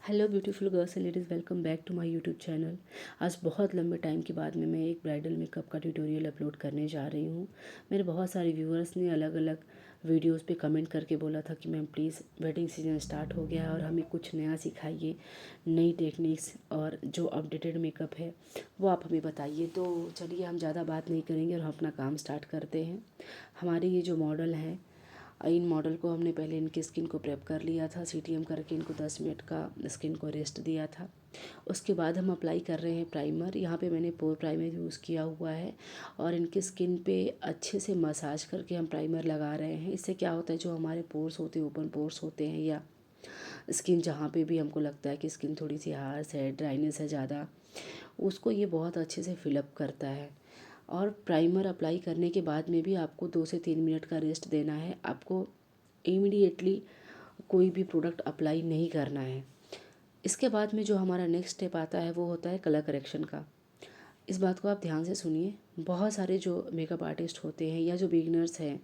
Hello beautiful girls and ladies, welcome back to my YouTube channel. आज बहुत लंबे time के बाद में मैं एक ब्राइडल मेकअप का ट्यूटोरियल अपलोड करने जा रही हूँ। मेरे बहुत सारे व्यूअर्स ने अलग अलग वीडियोस पे कमेंट करके बोला था कि ma'am please wedding season start हो गया है और हमें कुछ नया सिखाइए, नई टेक्निक्स और जो अपडेटेड मेकअप है वो आप हमें बताइए। तो चलिए हम ज़्यादा बात नहीं करेंगे और हम अपना काम स्टार्ट करते हैं। हमारे ये जो मॉडल हैं, इन मॉडल को हमने पहले इनकी स्किन को प्रेप कर लिया था, सीटीएम करके इनको 10 मिनट का स्किन को रेस्ट दिया था। उसके बाद हम अप्लाई कर रहे हैं प्राइमर। यहाँ पे मैंने पोर प्राइमर यूज़ किया हुआ है और इनकी स्किन पे अच्छे से मसाज करके हम प्राइमर लगा रहे हैं। इससे क्या होता है, जो हमारे पोर्स होते हैं, ओपन पोर्स होते हैं या स्किन जहाँ पे भी हमको लगता है कि स्किन थोड़ी सी हार्श है, ड्राइनेस है ज़्यादा, उसको ये बहुत अच्छे से फिलअप करता है। और प्राइमर अप्लाई करने के बाद में भी आपको 2 से 3 मिनट का रेस्ट देना है। आपको इमीडिएटली कोई भी प्रोडक्ट अप्लाई नहीं करना है। इसके बाद में जो हमारा नेक्स्ट स्टेप आता है वो होता है कलर करेक्शन का। इस बात को आप ध्यान से सुनिए। बहुत सारे जो मेकअप आर्टिस्ट होते हैं या जो बिगिनर्स हैं,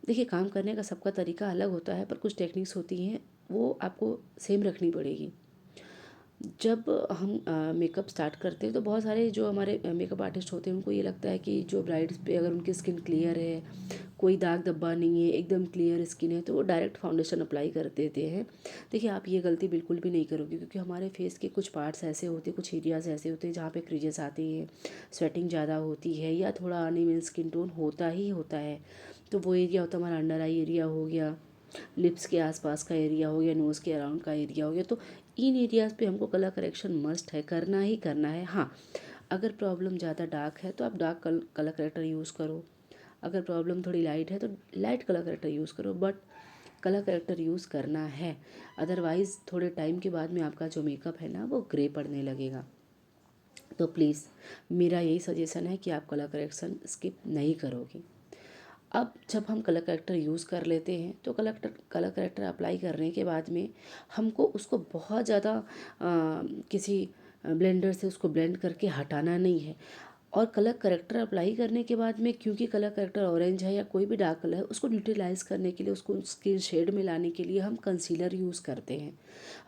देखिए काम करने का सबका तरीका अलग होता है, पर कुछ टेक्निक्स होती हैं वो आपको सेम रखनी पड़ेगी। जब हम मेकअप स्टार्ट करते हैं तो बहुत सारे जो हमारे मेकअप आर्टिस्ट होते हैं उनको ये लगता है कि जो ब्राइड्स पे अगर उनकी स्किन क्लियर है, कोई दाग धब्बा नहीं है, एकदम क्लियर स्किन है, तो वो डायरेक्ट फाउंडेशन अप्लाई कर देते हैं। देखिए आप ये गलती बिल्कुल भी नहीं करोगे, क्योंकि हमारे फेस के कुछ पार्ट्स ऐसे होते हैं, कुछ एरियाज़ ऐसे होते हैं जहाँ पे क्रीजेस आती हैं, स्वेटिंग ज़्यादा होती है या थोड़ा अनइवन स्किन टोन होता ही होता है। तो वो एरिया होता है हमारा अंडर आई एरिया हो गया, लिप्स के आसपास का एरिया हो गया, नोज़ के अराउंड का एरिया हो गया। तो इन एरियाज़ पे हमको कलर करेक्शन मस्ट है, करना ही करना है। हाँ, अगर प्रॉब्लम ज़्यादा डार्क है तो आप डार्क कलर करेक्टर यूज़ करो, अगर प्रॉब्लम थोड़ी लाइट है तो लाइट कलर करेक्टर यूज़ करो, बट कलर करेक्टर यूज़ करना है। अदरवाइज़ थोड़े टाइम के बाद में आपका जो मेकअप है ना वो ग्रे पड़ने लगेगा। तो प्लीज़ मेरा यही सजेशन है कि आप कलर करेक्शन स्किप नहीं करोगे। अब जब हम कलर करेक्टर यूज़ कर लेते हैं तो कलर करेक्टर अप्लाई करने के बाद में हमको उसको बहुत ज़्यादा किसी ब्लेंडर से उसको ब्लेंड करके हटाना नहीं है। और कलर करेक्टर अप्लाई करने के बाद में, क्योंकि कलर करेक्टर ऑरेंज है या कोई भी डार्क कलर है, उसको न्यूट्रलाइज़ करने के लिए, उसको स्किन शेड में लाने के लिए हम कंसीलर यूज़ करते हैं।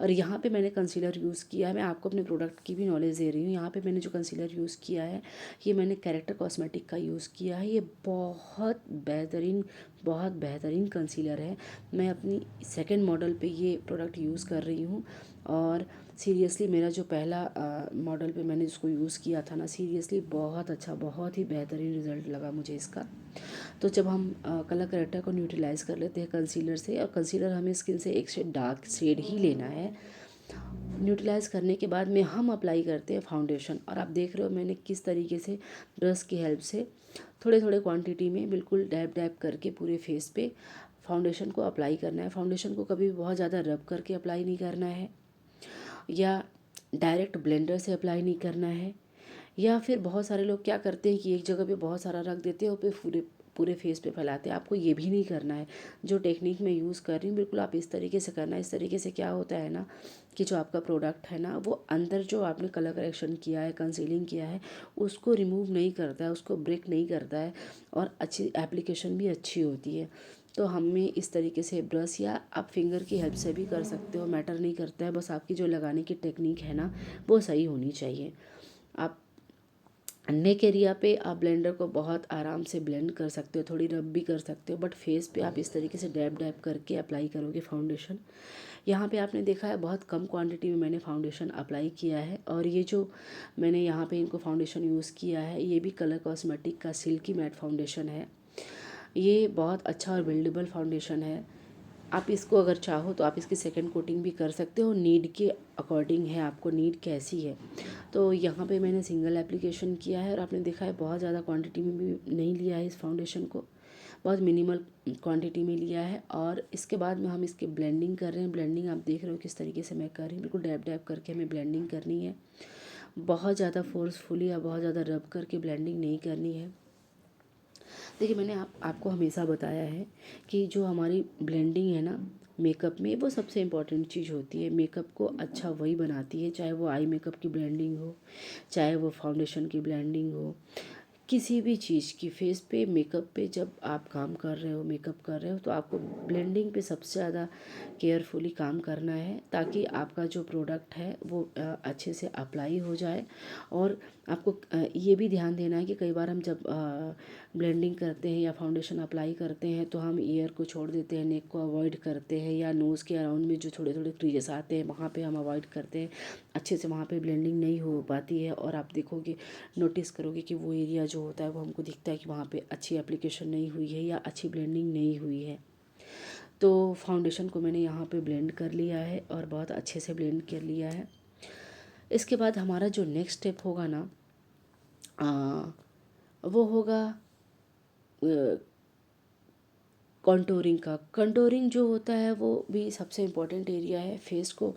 और यहाँ पे मैंने कंसीलर यूज़ किया है, मैं आपको अपने प्रोडक्ट की भी नॉलेज दे रही हूँ। यहाँ पे मैंने जो कंसीलर यूज़ किया है ये मैंने कैरेक्टर कॉस्मेटिक का यूज़ किया है। ये बहुत बेहतरीन कंसीलर है। मैं अपनी सेकंड मॉडल पे ये प्रोडक्ट यूज़ कर रही हूँ और सीरियसली मेरा जो पहला मॉडल पे मैंने इसको यूज़ किया था ना, सीरियसली बहुत अच्छा, बहुत ही बेहतरीन रिज़ल्ट लगा मुझे इसका। तो जब हम कलर करेक्टर को न्यूट्रलाइज़ कर लेते हैं कंसीलर से, और कंसीलर हमें स्किन से एक शेड डार्क शेड ही लेना है, न्यूट्रलाइज़ करने के बाद में हम अप्लाई करते हैं फाउंडेशन। और आप देख रहे हो मैंने किस तरीके से ब्रश की हेल्प से थोड़े थोड़े क्वांटिटी में बिल्कुल डैब डैब करके पूरे फेस पे फाउंडेशन को अप्लाई करना है। फाउंडेशन को कभी भी बहुत ज़्यादा रब करके अप्लाई नहीं करना है, या डायरेक्ट ब्लेंडर से अप्लाई नहीं करना है। या फिर बहुत सारे लोग क्या करते हैं कि एक जगह पे बहुत सारा रख देते हैं और फिर पूरे पूरे फेस पे फैलाते हैं। आपको ये भी नहीं करना है। जो टेक्निक मैं यूज़ कर रही हूँ बिल्कुल आप इस तरीके से करना है। इस तरीके से क्या होता है ना कि जो आपका प्रोडक्ट है ना वो अंदर जो आपने कलर करेक्शन किया है, कंसीलिंग किया है, उसको रिमूव नहीं करता है, उसको ब्रेक नहीं करता है, और अच्छी एप्लीकेशन भी अच्छी होती है। तो हमें इस तरीके से ब्रश या आप फिंगर की हेल्प से भी कर सकते हो, मैटर नहीं करता है। बस आपकी जो लगाने की टेक्निक है ना वो सही होनी चाहिए। आप नेक एरिया पे आप ब्लेंडर को बहुत आराम से ब्लेंड कर सकते हो, थोड़ी रब भी कर सकते हो, बट फेस पे आप इस तरीके से डैब डैब करके अप्लाई करोगे फाउंडेशन। यहाँ पे आपने देखा है बहुत कम क्वांटिटी में मैंने फाउंडेशन अप्लाई किया है। और ये जो मैंने यहाँ पे इनको फाउंडेशन यूज़ किया है ये भी कलर कॉस्मेटिक का सिल्की मैट फाउंडेशन है। ये बहुत अच्छा और बिल्डेबल फाउंडेशन है। आप इसको अगर चाहो तो आप इसकी सेकंड कोटिंग भी कर सकते हो, नीड के अकॉर्डिंग है, आपको नीड कैसी है। तो यहाँ पे मैंने सिंगल एप्लीकेशन किया है और आपने देखा है बहुत ज़्यादा क्वांटिटी में भी नहीं लिया है इस फाउंडेशन को, बहुत मिनिमल क्वांटिटी में लिया है। और इसके बाद में हम इसकी ब्लेंडिंग कर रहे हैं। ब्लेंडिंग आप देख रहे हो किस तरीके से मैं कर रही हूँ, बिल्कुल डैब डैब करके हमें ब्लेंडिंग करनी है। बहुत ज़्यादा फोर्सफुली या बहुत ज़्यादा रब करके ब्लेंडिंग नहीं करनी है। देखिए मैंने आपको हमेशा बताया है कि जो हमारी ब्लेंडिंग है ना मेकअप में, वो सबसे इम्पॉर्टेंट चीज़ होती है। मेकअप को अच्छा वही बनाती है, चाहे वो आई मेकअप की ब्लेंडिंग हो, चाहे वो फाउंडेशन की ब्लेंडिंग हो, किसी भी चीज़ की फेस पे मेकअप पे जब आप काम कर रहे हो, मेकअप कर रहे हो, तो आपको ब्लेंडिंग पे सबसे ज़्यादा केयरफुली काम करना है ताकि आपका जो प्रोडक्ट है वो अच्छे से अप्लाई हो जाए। और आपको ये भी ध्यान देना है कि कई बार हम जब ब्लेंडिंग करते हैं या फाउंडेशन अप्लाई करते हैं तो हम ईयर को छोड़ देते हैं, नेक को अवॉइड करते हैं, या नोज़ के अराउंड में जो थोड़े थोड़े क्रीजेस आते हैं वहाँ पे हम अवॉइड करते हैं। अच्छे से वहाँ पे ब्लेंडिंग नहीं हो पाती है और आप देखोगे, नोटिस करोगे कि वो एरिया जो होता है वो हमको दिखता है कि वहाँ पे अच्छी एप्लीकेशन नहीं हुई है या अच्छी ब्लेंडिंग नहीं हुई है। तो फाउंडेशन को मैंने यहाँ पे ब्लेंड कर लिया है और बहुत अच्छे से ब्लेंड कर लिया है। इसके बाद हमारा जो नेक्स्ट स्टेप होगा ना, वो होगा कॉन्टोरिंग का। कॉन्टोरिंग जो होता है वो भी सबसे इम्पोर्टेंट एरिया है फेस को,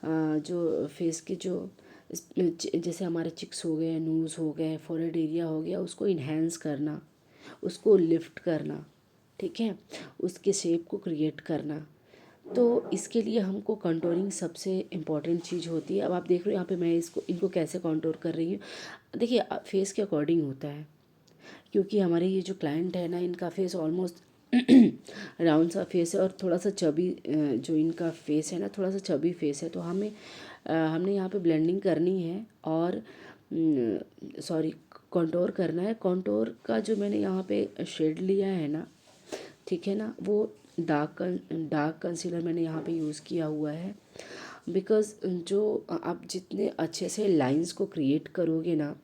जो फेस के जो जैसे हमारे चिक्स हो गए, नोज़ हो गए, फोरहेड एरिया हो गया, उसको इन्हेंस करना, उसको लिफ्ट करना, ठीक है, उसके शेप को क्रिएट करना। तो इसके लिए हमको कंटूरिंग सबसे इम्पॉर्टेंट चीज़ होती है। अब आप देख रहे हो यहाँ पे मैं इनको कैसे कंटूर कर रही हूँ। देखिए फेस के अकॉर्डिंग होता है, क्योंकि हमारे ये जो क्लाइंट है ना, इनका फेस ऑलमोस्ट राउंड सा फेस है और थोड़ा सा चबी, जो इनका फेस है ना थोड़ा सा चबी फेस है। तो हमने यहाँ पे ब्लेंडिंग करनी है और सॉरी कंटूर करना है। कंटूर का जो मैंने यहाँ पे शेड लिया है ना, ठीक है ना, वो डार्क कंसीलर मैंने यहाँ पे यूज़ किया हुआ है। बिकॉज़ जो आप जितने अच्छे से लाइंस को क्रिएट करोगे ना,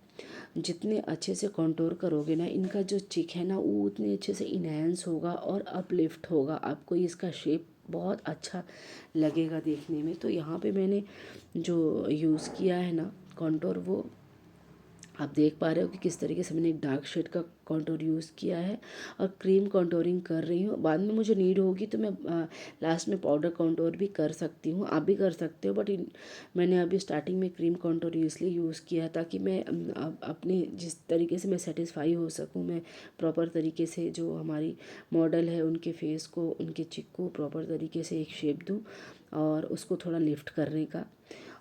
जितने अच्छे से कंटूर करोगे ना, इनका जो चिक है ना वो उतने अच्छे से इन्हेंस होगा और अपलिफ्ट होगा। आपको इसका शेप बहुत अच्छा लगेगा देखने में। तो यहाँ पे मैंने जो यूज़ किया है ना कंटूर, वो आप देख पा रहे हो कि किस तरीके से मैंने एक डार्क शेड का कंटूर यूज़ किया है और क्रीम कंटूरिंग कर रही हूँ। बाद में मुझे नीड होगी तो मैं लास्ट में पाउडर कंटूर भी कर सकती हूँ, आप भी कर सकते हो। बट मैंने अभी स्टार्टिंग में क्रीम कंटूर इसलिए यूज़ किया है ताकि मैं अपने जिस तरीके से मैं सेटिस्फाई हो सकूँ, मैं प्रॉपर तरीके से जो हमारी मॉडल है उनके फेस को, उनके चिक को प्रॉपर तरीके से एक शेप दूँ और उसको थोड़ा लिफ्ट करने का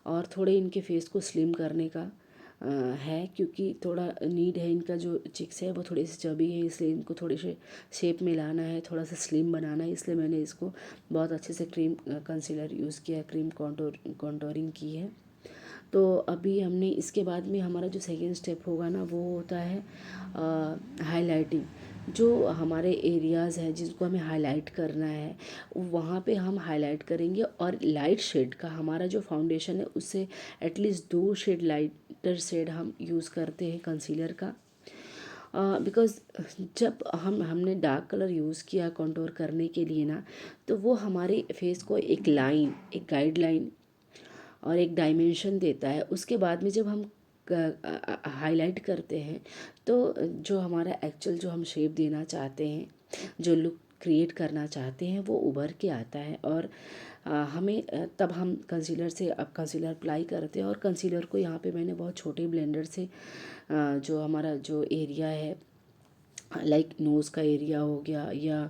और थोड़े इनके फेस को स्लिम करने का है। क्योंकि थोड़ा नीड है, इनका जो चिक्स है वो थोड़े से चबी है, इसलिए इनको थोड़े से शेप में लाना है, थोड़ा सा स्लिम बनाना है। इसलिए मैंने इसको बहुत अच्छे से क्रीम कंसीलर यूज़ किया है, क्रीम कंटूरिंग की है। तो अभी हमने इसके बाद में हमारा जो सेकेंड स्टेप होगा ना वो होता है हाईलाइटिंग। जो हमारे एरियाज़ हैं जिसको हमें हाईलाइट करना है वहाँ पे हम हाईलाइट करेंगे। और लाइट शेड का हमारा जो फाउंडेशन है उससे एटलीस्ट 2 शेड लाइटर शेड हम यूज़ करते हैं कंसीलर का। बिकॉज़ जब हमने डार्क कलर यूज़ किया कंटूर करने के लिए ना, तो वो हमारे फेस को एक लाइन, एक गाइडलाइन और एक डायमेंशन देता है। उसके बाद में जब हम हाईलाइट करते हैं तो जो हमारा एक्चुअल जो हम शेप देना चाहते हैं, जो लुक क्रिएट करना चाहते हैं वो उभर के आता है। और हमें तब हम कंसीलर से अब कंसीलर अप्लाई करते हैं। और कंसीलर को यहाँ पे मैंने बहुत छोटे ब्लेंडर से जो हमारा जो एरिया है, लाइक नोज़ का एरिया हो गया या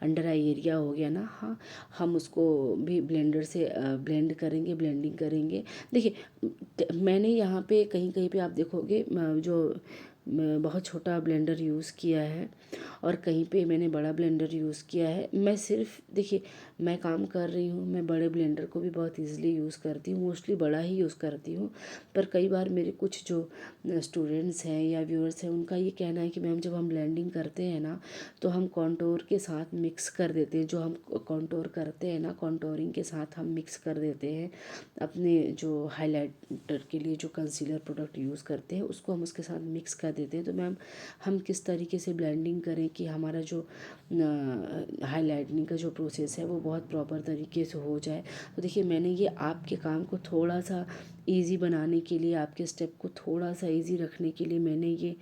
अंडर आई एरिया हो गया ना, हाँ, हम उसको भी ब्लेंडर से ब्लेंड करेंगे, ब्लेंडिंग करेंगे। देखिए मैंने यहाँ पे कहीं कहीं पे आप देखोगे जो बहुत छोटा ब्लेंडर यूज़ किया है और कहीं पे मैंने बड़ा ब्लेंडर यूज़ किया है। मैं सिर्फ देखिए, मैं काम कर रही हूँ, मैं बड़े ब्लेंडर को भी बहुत इजीली यूज़ करती हूँ, मोस्टली बड़ा ही यूज़ करती हूँ। पर कई बार मेरे कुछ जो स्टूडेंट्स हैं या व्यूअर्स हैं उनका ये कहना है कि मैम जब हम ब्लेंडिंग करते हैं ना तो हम कॉन्टोर के साथ मिक्स कर देते हैं, जो हम कॉन्टोर करते हैं ना कॉन्टोरिंग के साथ हम मिक्स कर देते हैं अपने जो हाइलाइटर के लिए जो कंसीलर प्रोडक्ट यूज़ करते हैं उसको हम उसके साथ मिक्स कर देते हैं। तो मैम हम किस तरीके से ब्लेंडिंग करें कि हमारा जो हाइलाइटनिंग का जो प्रोसेस है वो बहुत प्रॉपर तरीके से हो जाए। तो देखिए मैंने ये आपके काम को थोड़ा सा इजी बनाने के लिए, आपके स्टेप को थोड़ा सा इजी रखने के लिए मैंने ये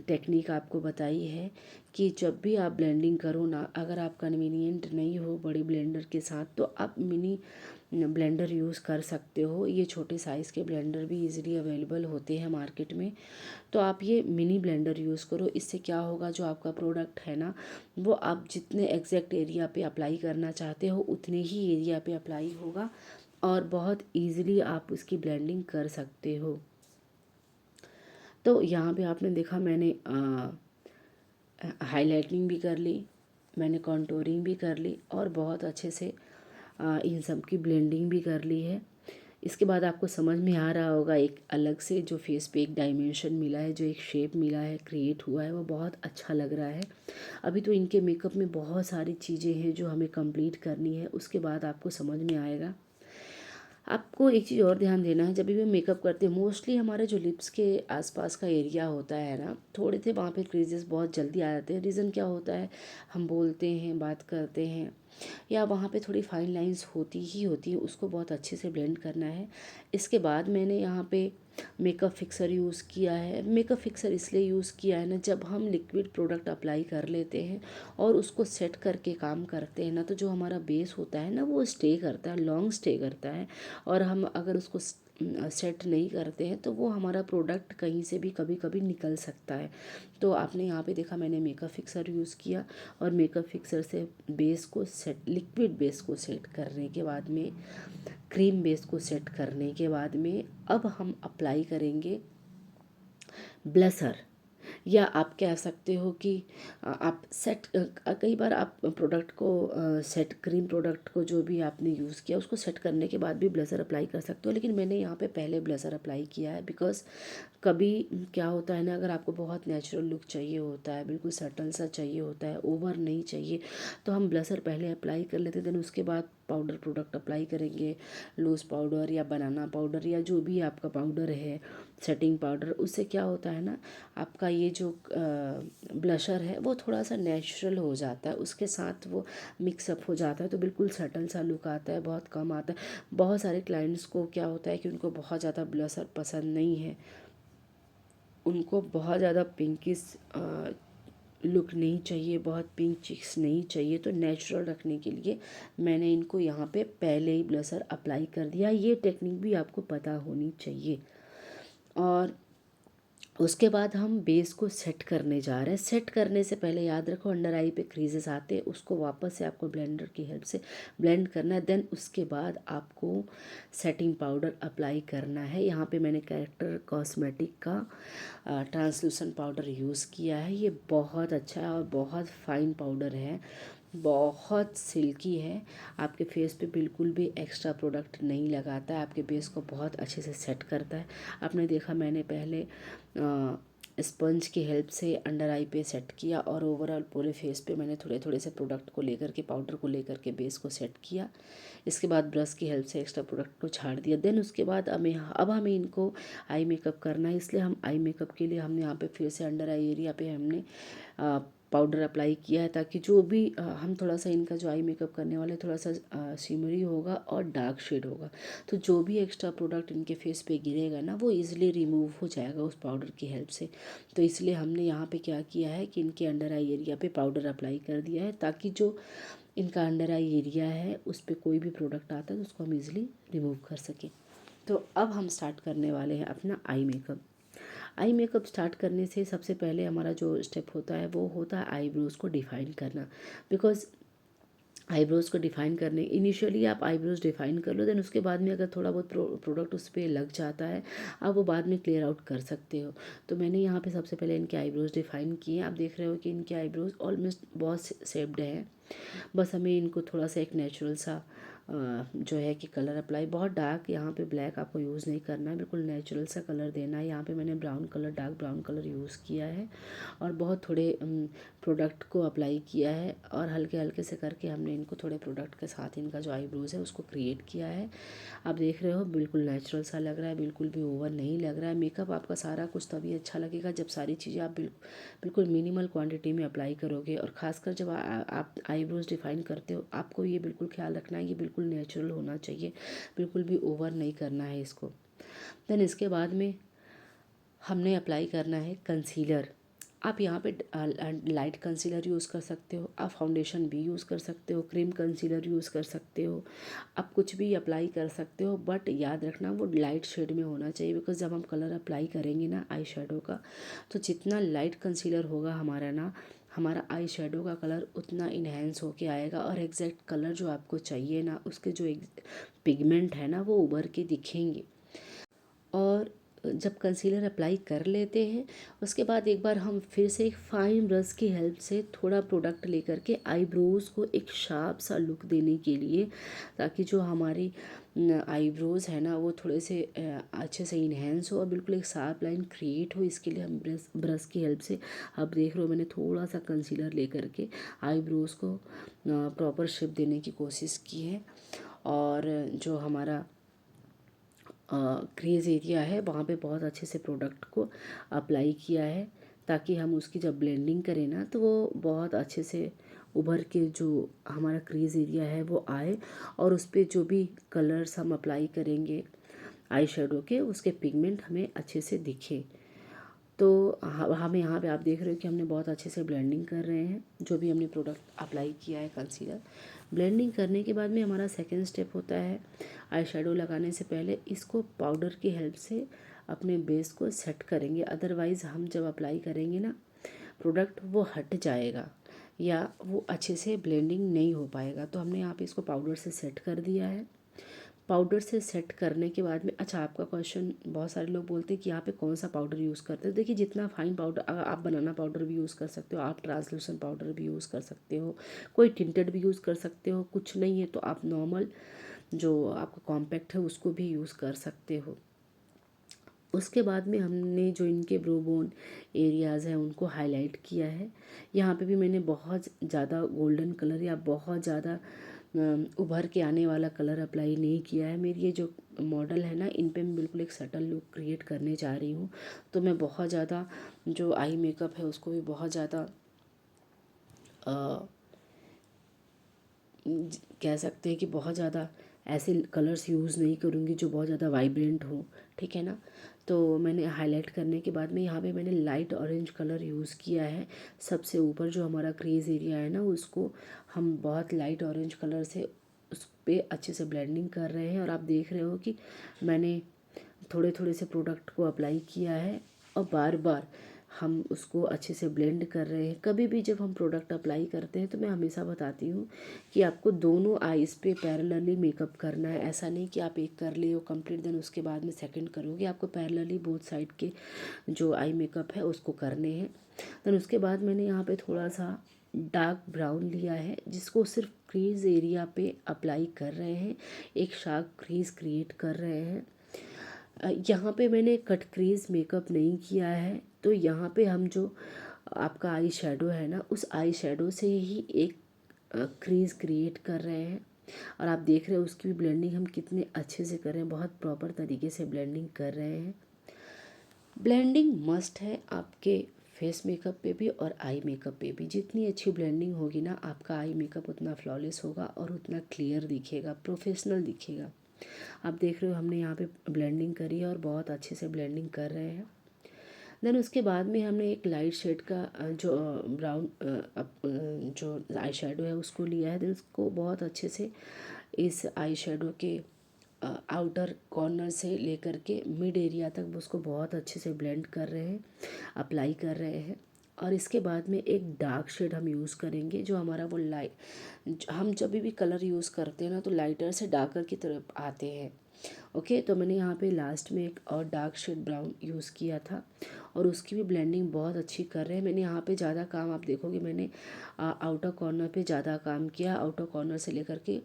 टेक्निक आपको बताई है कि जब भी आप ब्लेंडिंग करो ना, अगर आप कन्वीनियंट नहीं हो बड़ी ब्लेंडर के साथ तो आप मिनी ब्लेंडर यूज़ कर सकते हो। ये छोटे साइज़ के ब्लेंडर भी इजीली अवेलेबल होते हैं मार्केट में। तो आप ये मिनी ब्लेंडर यूज़ करो। इससे क्या होगा, जो आपका प्रोडक्ट है ना वो आप जितने एग्जैक्ट एरिया पे अप्लाई करना चाहते हो उतने ही एरिया पे अप्लाई होगा और बहुत ईज़िली आप उसकी ब्लेंडिंग कर सकते हो। तो यहाँ पे आपने देखा मैंने हाइलाइटिंग भी कर ली, मैंने कॉन्टोरिंग भी कर ली और बहुत अच्छे से इन सब की ब्लेंडिंग भी कर ली है। इसके बाद आपको समझ में आ रहा होगा एक अलग से जो फेस पे एक डायमेंशन मिला है, जो एक शेप मिला है, क्रिएट हुआ है, वो बहुत अच्छा लग रहा है। अभी तो इनके मेकअप में बहुत सारी चीज़ें हैं जो हमें कंप्लीट करनी है, उसके बाद आपको समझ में आएगा। आपको एक चीज़ और ध्यान देना है, जब भी हम मेकअप करते हैं मोस्टली हमारे जो लिप्स के आसपास का एरिया होता है ना, थोड़े थे वहाँ पे क्रीजेस बहुत जल्दी आ जाते हैं। रीज़न क्या होता है, हम बोलते हैं, बात करते हैं, या वहाँ पे थोड़ी फाइन लाइंस होती ही होती है, उसको बहुत अच्छे से ब्लेंड करना है। इसके बाद मैंने यहाँ पे मेकअप फिक्सर यूज़ किया है। मेकअप फिक्सर इसलिए यूज़ किया है ना, जब हम लिक्विड प्रोडक्ट अप्लाई कर लेते हैं और उसको सेट करके काम करते हैं ना, तो जो हमारा बेस होता है ना वो स्टे करता है, लॉन्ग स्टे करता है। और हम अगर उसको सेट नहीं करते हैं तो वो हमारा प्रोडक्ट कहीं से भी कभी कभी निकल सकता है। तो आपने यहाँ पे देखा मैंने मेकअप फिक्सर यूज़ किया और मेकअप फिक्सर से बेस को सेट, लिक्विड बेस को सेट करने के बाद में, क्रीम बेस को सेट करने के बाद में अब हम अप्लाई करेंगे ब्लशर, या आप कह सकते हो कि आप सेट, कई बार आप प्रोडक्ट को सेट, क्रीम प्रोडक्ट को जो भी आपने यूज़ किया उसको सेट करने के बाद भी ब्लशर अप्लाई कर सकते हो, लेकिन मैंने यहाँ पे पहले ब्लशर अप्लाई किया है। बिकॉज़ कभी क्या होता है ना, अगर आपको बहुत नेचुरल लुक चाहिए होता है, बिल्कुल सटल सा चाहिए होता है, ओवर नहीं चाहिए, तो हम ब्लशर पहले अप्लाई कर लेते हैं, देन उसके बाद पाउडर प्रोडक्ट अप्लाई करेंगे, लूज़ पाउडर या बनाना पाउडर या जो भी आपका पाउडर है, सेटिंग पाउडर। उससे क्या होता है ना, आपका ये जो ब्लशर है वो थोड़ा सा नेचुरल हो जाता है, उसके साथ वो मिक्सअप हो जाता है, तो बिल्कुल सटल सा लुक आता है, बहुत कम आता है। बहुत सारे क्लाइंट्स को क्या होता है कि उनको बहुत ज़्यादा ब्लशर पसंद नहीं है, उनको बहुत ज़्यादा पिंकिश लुक नहीं चाहिए, बहुत पिंक चिक्स नहीं चाहिए, तो नेचुरल रखने के लिए मैंने इनको यहाँ पे पहले ही ब्लशर अप्लाई कर दिया। ये टेक्निक भी आपको पता होनी चाहिए। और उसके बाद हम बेस को सेट करने जा रहे हैं। सेट करने से पहले याद रखो अंडर आई पे क्रीजेस आते हैं, उसको वापस से आपको ब्लेंडर की हेल्प से ब्लेंड करना है। देन उसके बाद आपको सेटिंग पाउडर अप्लाई करना है। यहाँ पे मैंने कैरेक्टर कॉस्मेटिक का ट्रांसलूसेंट पाउडर यूज़ किया है। ये बहुत अच्छा है और बहुत फाइन पाउडर है, बहुत सिल्की है, आपके फेस पे बिल्कुल भी एक्स्ट्रा प्रोडक्ट नहीं लगाता है, आपके बेस को बहुत अच्छे से सेट करता है। आपने देखा मैंने पहले स्पंज की हेल्प से अंडर आई पे सेट किया और ओवरऑल पूरे फेस पे मैंने थोड़े थोड़े से प्रोडक्ट को लेकर के, पाउडर को लेकर के बेस को सेट किया। इसके बाद ब्रश की हेल्प से एक्स्ट्रा प्रोडक्ट को छाड़ दिया। देन उसके बाद हमें इनको आई मेकअप करना है, इसलिए हम आई मेकअप के लिए हमने यहाँ पे फिर से अंडर आई एरिया पे हमने पाउडर अप्लाई किया है, ताकि जो भी हम थोड़ा सा इनका जो आई मेकअप करने वाले थोड़ा सा शिमरी होगा और डार्क शेड होगा, तो जो भी एक्स्ट्रा प्रोडक्ट इनके फेस पे गिरेगा ना वो इजीली रिमूव हो जाएगा उस पाउडर की हेल्प से। तो इसलिए हमने यहाँ पे क्या किया है कि इनके अंडर आई एरिया पे पाउडर अप्लाई कर दिया है, ताकि जो इनका अंडर आई एरिया है उस पर कोई भी प्रोडक्ट आता है तो उसको हम इजीली रिमूव कर सकें। तो अब हम स्टार्ट करने वाले हैं अपना eye makeup. Eye makeup start करने से सबसे पहले हमारा जो स्टेप होता है वो होता है आईब्रोज़ को डिफ़ाइन करना। बिकॉज़ आईब्रोज़ को डिफ़ाइन करने, इनिशियली आप आईब्रोज़ डिफ़ाइन कर लो, देन उसके बाद में अगर थोड़ा बहुत प्रोडक्ट उस पर लग जाता है, आप वो बाद में क्लियर आउट कर सकते हो। तो मैंने यहाँ पे सबसे पहले इनके आईब्रोज़ डिफ़ाइन किए। आप देख रहे हो कि इनके आईब्रोज़ ऑलमोस्ट बहुत शेप्ड हैं। बस हमें इनको थोड़ा सा एक नेचुरल सा जो है कि कलर अप्लाई, बहुत डार्क यहाँ पे ब्लैक आपको यूज़ नहीं करना है, बिल्कुल नेचुरल सा कलर देना है। यहाँ पे मैंने brown colour, dark brown colour use किया है और बहुत थोड़े प्रोडक्ट को अप्लाई किया है और हल्के हल्के से करके हमने इनको थोड़े प्रोडक्ट के साथ इनका जो आईब्रोज़ है उसको क्रिएट किया है। आप देख रहे हो बिल्कुल नेचुरल सा लग रहा है, बिल्कुल भी ओवर नहीं लग रहा है। मेकअप आपका सारा कुछ तभी अच्छा लगेगा जब सारी चीज़ें आप बिल्कुल मिनिमल क्वांटिटी में अप्लाई करोगे। और ख़ासकर जब आप आईब्रोज़ डिफ़ाइन करते हो, आपको ये बिल्कुल ख्याल रखना है, ये बिल्कुल नेचुरल होना चाहिए, बिल्कुल भी ओवर नहीं करना है इसको। देन इसके बाद में हमने अप्लाई करना है कंसीलर। आप यहाँ पे लाइट कंसीलर यूज़ कर सकते हो, आप फाउंडेशन भी यूज़ कर सकते हो, क्रीम कंसीलर यूज़ कर सकते हो, आप कुछ भी अप्लाई कर सकते हो, बट याद रखना वो लाइट शेड में होना चाहिए। बिकॉज जब हम कलर अप्लाई करेंगे ना आई शेडो का, तो जितना लाइट कंसीलर होगा हमारा ना, हमारा आई शेडो का कलर उतना इन्हेंस होके आएगा और एग्जैक्ट कलर जो आपको चाहिए ना, उसके जो पिगमेंट है ना वो उभर के दिखेंगे। और जब कंसीलर अप्लाई कर लेते हैं उसके बाद एक बार हम फिर से एक फाइन ब्रश की हेल्प से थोड़ा प्रोडक्ट लेकर के आईब्रोज़ को एक शार्प सा लुक देने के लिए, ताकि जो हमारी आईब्रोज़ है ना वो थोड़े से अच्छे से इन्हेंस हो और बिल्कुल एक शार्प लाइन क्रिएट हो, इसके लिए हम ब्रश की हेल्प से, आप देख रहे हो मैंने थोड़ा सा कंसीलर लेकर के आईब्रोज़ को प्रॉपर शेप देने की कोशिश की है। और जो हमारा क्रीज एरिया है वहाँ पे बहुत अच्छे से प्रोडक्ट को अप्लाई किया है, ताकि हम उसकी जब ब्लेंडिंग करें ना तो वो बहुत अच्छे से उभर के जो हमारा क्रीज एरिया है वो आए, और उस पर जो भी कलर्स हम अप्लाई करेंगे आई शेडो के उसके पिगमेंट हमें अच्छे से दिखे। तो हमें यहाँ पे आप देख रहे हो कि हमने बहुत अच्छे से ब्लेंडिंग कर रहे हैं जो भी हमने प्रोडक्ट अप्लाई किया है कंसीलर। ब्लेंडिंग करने के बाद में हमारा सेकेंड स्टेप होता है आई शेडो लगाने से पहले इसको पाउडर की हेल्प से अपने बेस को सेट करेंगे, अदरवाइज़ हम जब अप्लाई करेंगे ना प्रोडक्ट वो हट जाएगा या वो अच्छे से ब्लेंडिंग नहीं हो पाएगा। तो हमने यहाँ पे इसको पाउडर से सेट कर दिया है। पाउडर से सेट करने के बाद में, अच्छा आपका क्वेश्चन, बहुत सारे लोग बोलते हैं कि यहाँ पे कौन सा पाउडर यूज़ करते हो। देखिए जितना फाइन पाउडर, अगर आप बनाना पाउडर भी यूज़ कर सकते हो, आप ट्रांसलूसेंट पाउडर भी यूज़ कर सकते हो, कोई टिंटेड भी यूज़ कर सकते हो, कुछ नहीं है तो आप नॉर्मल जो आपका कॉम्पैक्ट है उसको भी यूज़ कर सकते हो। उसके बाद में हमने जो इनके ब्रो बोन एरियाज़ हैं उनको हाईलाइट किया है। यहाँ पे भी मैंने बहुत ज़्यादा गोल्डन कलर या बहुत ज़्यादा उभर के आने वाला कलर अप्लाई नहीं किया है। मेरी ये जो मॉडल है ना इन पे मैं बिल्कुल एक सटल लुक क्रिएट करने जा रही हूँ, तो मैं बहुत ज़्यादा जो आई मेकअप है उसको भी बहुत ज़्यादा कह सकते हैं कि बहुत ज़्यादा ऐसे कलर्स यूज़ नहीं करूँगी जो बहुत ज़्यादा वाइब्रेंट हो, ठीक है ना। तो मैंने हाईलाइट करने के बाद में यहाँ पे मैंने लाइट ऑरेंज कलर यूज़ किया है। सबसे ऊपर जो हमारा क्रीज एरिया है ना उसको हम बहुत लाइट ऑरेंज कलर से उस पर अच्छे से ब्लेंडिंग कर रहे हैं, और आप देख रहे हो कि मैंने थोड़े थोड़े से प्रोडक्ट को अप्लाई किया है और बार बार हम उसको अच्छे से ब्लेंड कर रहे हैं। कभी भी जब हम प्रोडक्ट अप्लाई करते हैं तो मैं हमेशा बताती हूँ कि आपको दोनों आईज़ पे पैरेलली मेकअप करना है। ऐसा नहीं कि आप एक कर लिए हो कंप्लीट देन उसके बाद में सेकंड करोगे, आपको पैरेलली बोथ साइड के जो आई मेकअप है उसको करने हैं। देन उसके बाद मैंने यहाँ पे थोड़ा सा डार्क ब्राउन लिया है जिसको सिर्फ क्रीज एरिया पे अप्लाई कर रहे हैं, एक शार्प क्रीज क्रिएट कर रहे हैं। यहाँ पे मैंने कट क्रीज मेकअप नहीं किया है, तो यहाँ पे हम जो आपका आई शेडो है ना उस आई शेडो से ही एक क्रीज क्रिएट कर रहे हैं। और आप देख रहे हो उसकी भी ब्लेंडिंग हम कितने अच्छे से कर रहे हैं, बहुत प्रॉपर तरीके से ब्लेंडिंग कर रहे हैं। ब्लेंडिंग मस्ट है आपके फेस मेकअप पे भी और आई मेकअप पे भी। जितनी अच्छी ब्लेंडिंग होगी ना आपका आई मेकअप उतना फ्लॉलेस होगा और उतना क्लियर दिखेगा, प्रोफेशनल दिखेगा। आप देख रहे हो हमने यहाँ पे ब्लेंडिंग करी है और बहुत अच्छे से ब्लेंडिंग कर रहे हैं। देन उसके बाद में हमने एक लाइट शेड का जो ब्राउन जो आई शेडो है उसको लिया है। देन उसको बहुत अच्छे से इस आई शेडो के आउटर कॉर्नर से लेकर के मिड एरिया तक उसको बहुत अच्छे से ब्लेंड कर रहे हैं, अप्लाई कर रहे हैं। और इसके बाद में एक डार्क शेड हम यूज़ करेंगे जो हमारा वो लाइट, हम जब भी कलर यूज़ करते हैं ना तो लाइटर से डार्कर की तरफ आते हैं। ओके, तो मैंने यहाँ पे लास्ट में एक और डार्क शेड ब्राउन यूज़ किया था और उसकी भी ब्लेंडिंग बहुत अच्छी कर रहे हैं। मैंने यहाँ पे ज़्यादा काम, आप देखोगे मैंने आउटर कॉर्नर पे ज़्यादा काम किया, आउटर कॉर्नर से लेकर के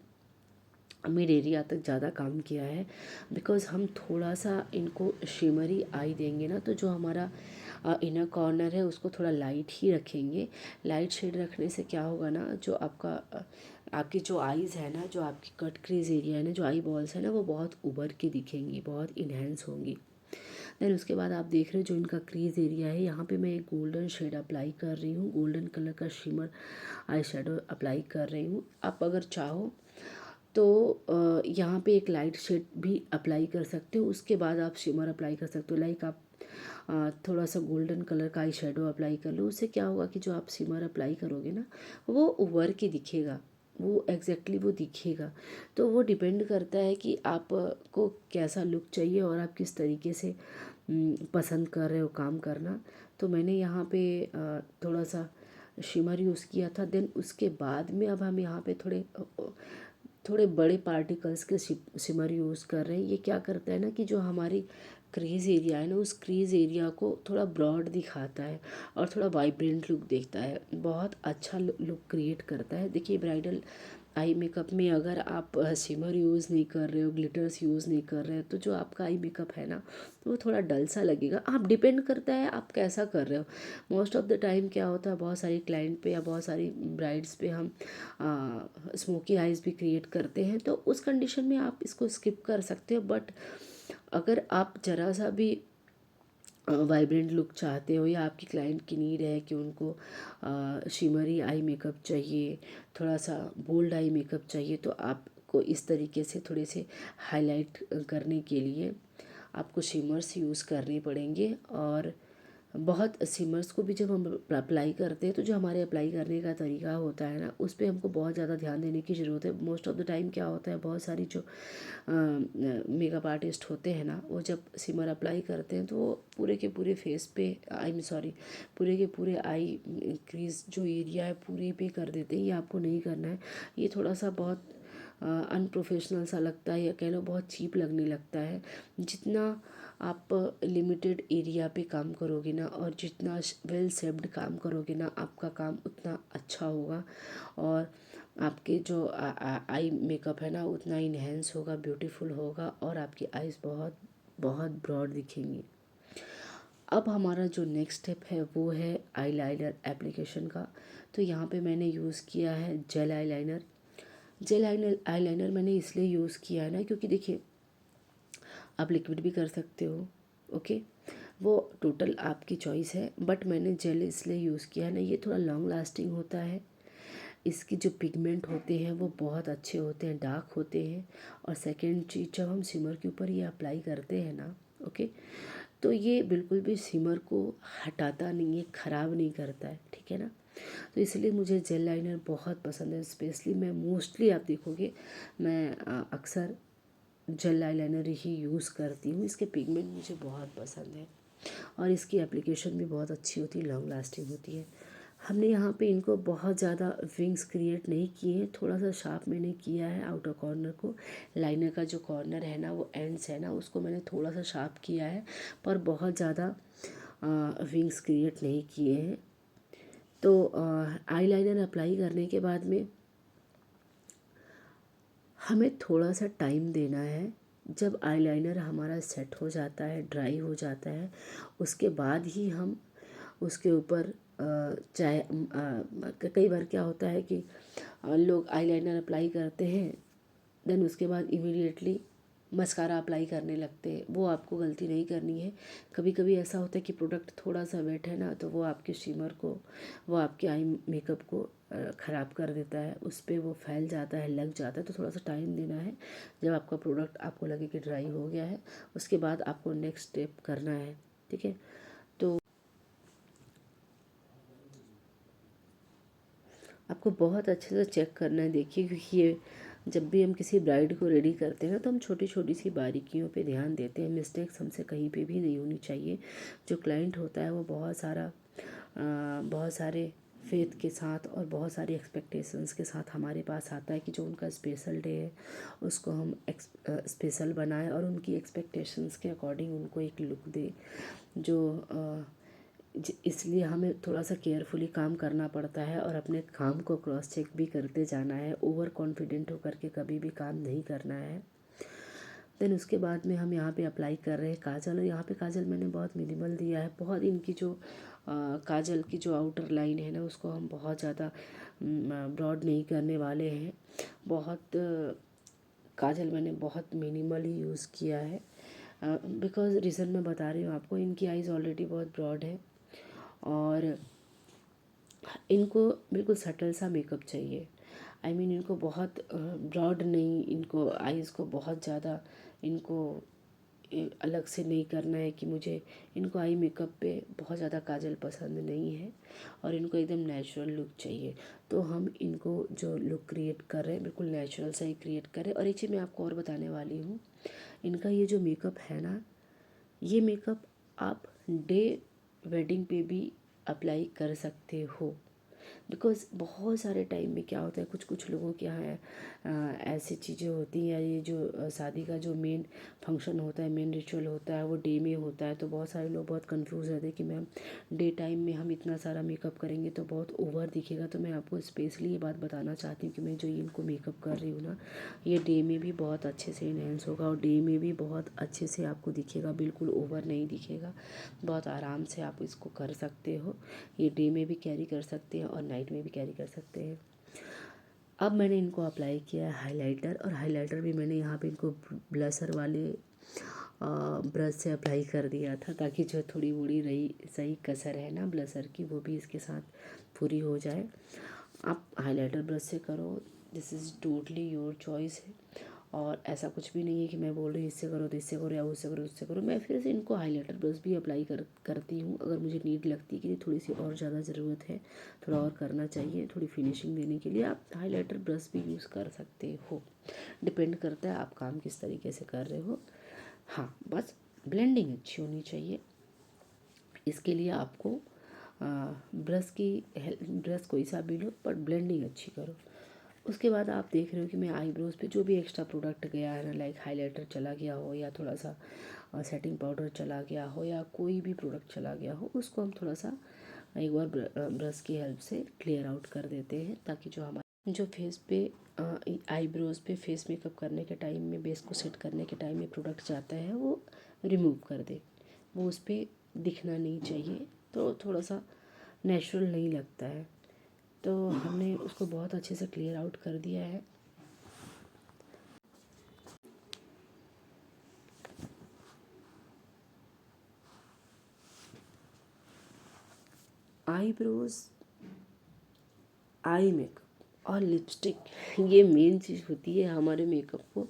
मिड एरिया तक ज़्यादा काम किया है, बिकॉज़ हम थोड़ा सा इनको शिमरी आई देंगे ना तो जो हमारा इनर कॉर्नर है उसको थोड़ा लाइट ही रखेंगे। लाइट शेड रखने से क्या होगा ना, जो आपकी जो आईज़ है ना, जो आपकी कट क्रीज एरिया है ना, जो आई बॉल्स है ना वो बहुत उभर के दिखेंगी, बहुत इन्हेंस होंगी। देन उसके बाद आप देख रहे हो जो इनका क्रीज एरिया है यहाँ पे मैं एक गोल्डन शेड अप्लाई कर रही हूँ, गोल्डन कलर का शिमर आई शेडो अप्लाई कर रही हूँ। आप अगर चाहो तो यहाँ पे एक लाइट शेड भी अप्लाई कर सकते हो, उसके बाद आप शिमर अप्लाई कर सकते हो। लाइक आप थोड़ा सा गोल्डन कलर का आई शेडो अप्लाई कर लो, उससे क्या होगा कि जो आप शिमर अप्लाई करोगे ना वो उभर के दिखेगा, वो एग्जैक्टली वो दिखेगा। तो वो डिपेंड करता है कि आपको कैसा लुक चाहिए और आप किस तरीके से पसंद कर रहे हो काम करना। तो मैंने यहाँ पे थोड़ा सा शिमर यूज़ किया था। देन उसके बाद में अब हम यहाँ पे थोड़े थोड़े बड़े पार्टिकल्स के सिमर यूज़ कर रहे हैं। ये क्या करता है ना कि जो हमारी क्रीज एरिया है ना, उस क्रीज एरिया को थोड़ा ब्रॉड दिखाता है और थोड़ा वाइब्रेंट लुक देता है, बहुत अच्छा लुक क्रिएट करता है। देखिए ब्राइडल आई मेकअप में अगर आप शिमर यूज़ नहीं कर रहे हो, ग्लिटर्स यूज़ नहीं कर रहे हो, तो जो आपका आई मेकअप है ना, तो वो थोड़ा डल सा लगेगा। आप डिपेंड करता है आप कैसा कर रहे हो। मोस्ट ऑफ द टाइम क्या होता है, बहुत सारी क्लाइंट पे या बहुत सारी ब्राइड्स पे हम स्मोकी आइज़ भी क्रिएट करते हैं, तो उस कंडीशन में आप इसको स्किप कर सकते हो। बट अगर आप ज़रा सा भी वाइब्रेंट लुक चाहते हो या आपकी क्लाइंट की नीड है कि उनको शिमरी आई मेकअप चाहिए, थोड़ा सा बोल्ड आई मेकअप चाहिए, तो आपको इस तरीके से थोड़े से हाईलाइट करने के लिए आपको शिमर्स यूज़ करने पड़ेंगे। और बहुत सिमर्स को भी जब हम अप्लाई करते हैं, तो जो हमारे अप्लाई करने का तरीका होता है ना, उस पर हमको बहुत ज़्यादा ध्यान देने की ज़रूरत है। मोस्ट ऑफ़ द टाइम क्या होता है, बहुत सारी जो मेकअप आर्टिस्ट होते हैं ना, वो जब सिमर अप्लाई करते हैं तो वो पूरे के पूरे फेस पे, आई एम सॉरी, पूरे के पूरे आई क्रीज जो एरिया है पूरे पे कर देते हैं। ये आपको नहीं करना है। ये थोड़ा सा बहुत अनप्रोफेशनल सा लगता है, या कह लो बहुत चीप लगने लगता है। जितना आप लिमिटेड एरिया पे काम करोगे ना, और जितना वेल शेप्ड काम करोगे ना, आपका काम उतना अच्छा होगा, और आपके जो आई मेकअप है ना, उतना इन्हेंस होगा, ब्यूटीफुल होगा, और आपकी आईज़ बहुत बहुत ब्रॉड दिखेंगी। अब हमारा जो नेक्स्ट स्टेप है वो है आईलाइनर एप्लीकेशन का। तो यहाँ पे मैंने यूज़ किया है जेल आईलाइनर। जेल आईलाइनर मैंने इसलिए यूज़ किया है ना, क्योंकि देखिए आप लिक्विड भी कर सकते हो, ओके, वो टोटल आपकी चॉइस है। बट मैंने जेल इसलिए यूज़ किया है ना, ये थोड़ा लॉन्ग लास्टिंग होता है, इसकी जो पिगमेंट होते हैं वो बहुत अच्छे होते हैं, डार्क होते हैं। और सेकंड चीज़, जब हम सिमर के ऊपर ये अप्लाई करते हैं ना, ओके, तो ये बिल्कुल भी सिमर को हटाता नहीं है, ख़राब नहीं करता है, ठीक है ना। तो इसलिए मुझे जेल लाइनर बहुत पसंद है। स्पेशली मैं मोस्टली आप देखोगे मैं अक्सर जेल आईलाइनर ही यूज़ करती हूँ। इसके पिगमेंट मुझे बहुत पसंद है, और इसकी एप्लीकेशन भी बहुत अच्छी होती है, लॉन्ग लास्टिंग होती है। हमने यहाँ पे इनको बहुत ज़्यादा विंग्स क्रिएट नहीं किए हैं, थोड़ा सा शार्प मैंने किया है आउटर कॉर्नर को। लाइनर का जो कॉर्नर है ना, वो एंड्स है ना, उसको मैंने थोड़ा सा शार्प किया है, पर बहुत ज़्यादा विंग्स क्रिएट नहीं किए हैं। तो आईलाइनर अप्लाई करने के बाद में हमें थोड़ा सा टाइम देना है। जब आईलाइनर हमारा सेट हो जाता है, ड्राई हो जाता है, उसके बाद ही हम उसके ऊपर चाहे कई बार क्या होता है कि लोग आईलाइनर अप्लाई करते हैं, देन उसके बाद इमीडिएटली मस्कारा अप्लाई करने लगते हैं। वो आपको गलती नहीं करनी है। कभी कभी ऐसा होता है कि प्रोडक्ट थोड़ा सा वेट है ना, तो वो आपके शिमर को, वो आपके आई मेकअप को ख़राब कर देता है, उस पर वो फैल जाता है, लग जाता है। तो थोड़ा सा टाइम देना है। जब आपका प्रोडक्ट आपको लगे कि ड्राई हो गया है, उसके बाद आपको नेक्स्ट स्टेप करना है, ठीक है। तो आपको बहुत अच्छे से चेक करना है। देखिए, क्योंकि ये जब भी हम किसी ब्राइड को रेडी करते हैं ना, तो हम छोटी छोटी सी बारीकियों पे ध्यान देते हैं। मिस्टेक्स हमसे कहीं पे भी नहीं होनी चाहिए। जो क्लाइंट होता है वो बहुत सारे फेथ के साथ और बहुत सारी एक्सपेक्टेशंस के साथ हमारे पास आता है कि जो उनका स्पेशल डे है उसको हम स्पेशल बनाएं, और उनकी एक्सपेक्टेशंस के अकॉर्डिंग उनको एक लुक दें। जो इसलिए हमें थोड़ा सा केयरफुली काम करना पड़ता है, और अपने काम को क्रॉस चेक भी करते जाना है। ओवर कॉन्फिडेंट होकर के कभी भी काम नहीं करना है। देन उसके बाद में हम यहाँ पे अप्लाई कर रहे हैं काजल, और यहाँ पे काजल मैंने बहुत मिनिमल दिया है। बहुत इनकी जो काजल की जो आउटर लाइन है ना, उसको हम बहुत ज़्यादा ब्रॉड नहीं करने वाले हैं। बहुत काजल मैंने बहुत मिनिमल ही यूज़ किया है, बिकॉज रीज़न मैं बता रही हूँ आपको। इनकी आइज़ ऑलरेडी बहुत ब्रॉड है, और इनको बिल्कुल सटल सा मेकअप चाहिए। आई मीन इनको बहुत ब्रॉड नहीं, इनको आइज़ को बहुत ज़्यादा इनको अलग से नहीं करना है कि मुझे इनको आई मेकअप पे बहुत ज़्यादा काजल पसंद नहीं है, और इनको एकदम नेचुरल लुक चाहिए। तो हम इनको जो लुक क्रिएट कर रहे हैं बिल्कुल नेचुरल सा ही क्रिएट करें। और एक चीज़ मैं आपको और बताने वाली हूँ, इनका ये जो मेकअप है ना, ये मेकअप आप डे वेडिंग पे भी अप्लाई कर सकते हो। बिकॉज़ बहुत सारे टाइम में क्या होता है, कुछ कुछ लोगों के यहाँ ऐसी चीज़ें होती हैं, ये जो शादी का जो मेन फंक्शन होता है, मेन रिचुअल होता है, वो डे में होता है। तो बहुत सारे लोग बहुत कंफ्यूज रहते हैं कि मैम डे टाइम में हम इतना सारा मेकअप करेंगे तो बहुत ओवर दिखेगा। तो मैं आपको स्पेशली ये बात बताना चाहती हूँ कि मैं जो ये इनको मेकअप कर रही हूँ ना, ये डे में भी बहुत अच्छे से इन्हेंस होगा और डे में भी बहुत अच्छे से आपको दिखेगा, बिल्कुल ओवर नहीं दिखेगा। बहुत आराम से आप इसको कर सकते हो। ये डे में भी कैरी कर सकते हैं और नाइट में भी कैरी कर सकते हैं। अब मैंने इनको अप्लाई किया है हाइलाइटर, और हाइलाइटर भी मैंने यहाँ पे इनको ब्लशर वाले ब्रश से अप्लाई कर दिया था, ताकि जो थोड़ी बूढ़ी रही सही कसर है ना ब्लशर की, वो भी इसके साथ पूरी हो जाए। आप हाइलाइटर ब्रश से करो, this is totally your choice है। और ऐसा कुछ भी नहीं है कि मैं बोल रही हूँ इससे करो तो इससे करो, या उससे करो उससे करो। मैं फिर से इनको हाइलाइटर ब्रश भी अप्लाई करती हूँ, अगर मुझे नीड लगती है कि थोड़ी सी और ज़्यादा ज़रूरत है, थोड़ा और करना चाहिए थोड़ी फिनिशिंग देने के लिए, आप हाइलाइटर ब्रश भी यूज़ कर सकते हो। डिपेंड करता है आप काम किस तरीके से कर रहे हो। हाँ, बस ब्लेंडिंग अच्छी होनी चाहिए। इसके लिए आपको ब्रश की ब्रश कोई सा भी लो, पर ब्लेंडिंग अच्छी करो। उसके बाद आप देख रहे हो कि मैं आईब्रोज़ पे जो भी एक्स्ट्रा प्रोडक्ट गया है ना, लाइक हाइलाइटर चला गया हो, या थोड़ा सा सेटिंग पाउडर चला गया हो, या कोई भी प्रोडक्ट चला गया हो, उसको हम थोड़ा सा एक बार ब्रश की हेल्प से क्लियर आउट कर देते हैं, ताकि जो हमारे जो फेस पे आईब्रोज़ पे फेस मेकअप करने के टाइम में, बेस को सेट करने के टाइम में प्रोडक्ट जाता है, वो रिमूव कर दे। वो उस पर दिखना नहीं चाहिए, तो थोड़ा सा नेचुरल नहीं लगता है। तो हमने उसको बहुत अच्छे से क्लियर आउट कर दिया है। आईब्रोज, आई मेकअप और लिपस्टिक, ये मेन चीज़ होती है हमारे मेकअप को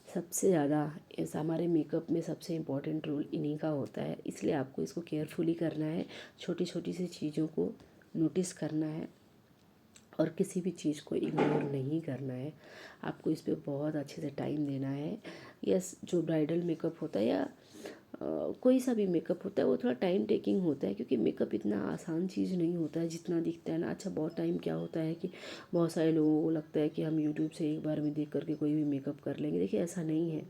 सबसे ज़्यादा। ऐसा हमारे मेकअप में सबसे इम्पोर्टेंट रोल इन्हीं का होता है, इसलिए आपको इसको केयरफुली करना है। छोटी छोटी सी चीज़ों को नोटिस करना है और किसी भी चीज़ को इग्नोर नहीं करना है। आपको इस पे बहुत अच्छे से टाइम देना है। यस, जो ब्राइडल मेकअप होता है या कोई सा भी मेकअप होता है, वो थोड़ा टाइम टेकिंग होता है, क्योंकि मेकअप इतना आसान चीज़ नहीं होता है जितना दिखता है ना। अच्छा, बहुत टाइम क्या होता है कि बहुत सारे लोगों को लगता है कि हम यूट्यूब से एक बार में देख करके कोई भी मेकअप कर लेंगे। देखिए, ऐसा नहीं है।